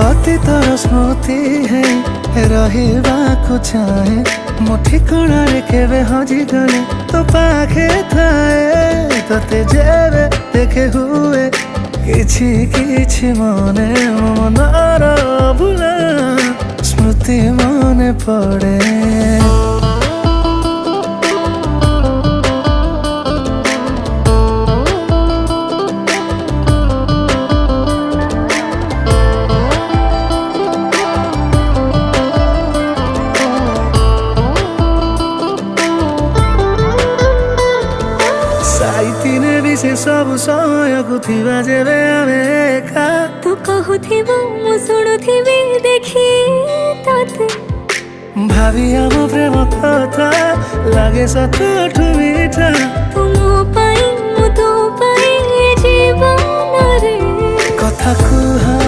ଅତୀତର ସ୍ମୃତି ହେଇ ରହିବାକୁ ଚାହେଁ। ମୋ ଠିକଣାରେ କେବେ ହଜିଗଲେ ତୋ ପାଖେ ଥାଏ। ତତେ ଯେବେ ଦେଖେ ହୁଏ କିଛି କିଛି ମନେ, ମୋ ମନର ଭୁଲା ସ୍ମୃତି ମନେ ପଡ଼େ। साइतिने भी से सब समयକୁ ଥିବା ଯେବେ ଆମେ ଏକା। तू कहूथिबु मु शुणुथिबि देखि तते। भावी आम प्रेम कथा लागे सतठु मीठा। तू मो पाई मु तो पाई जीवन रे କଥା କୁହା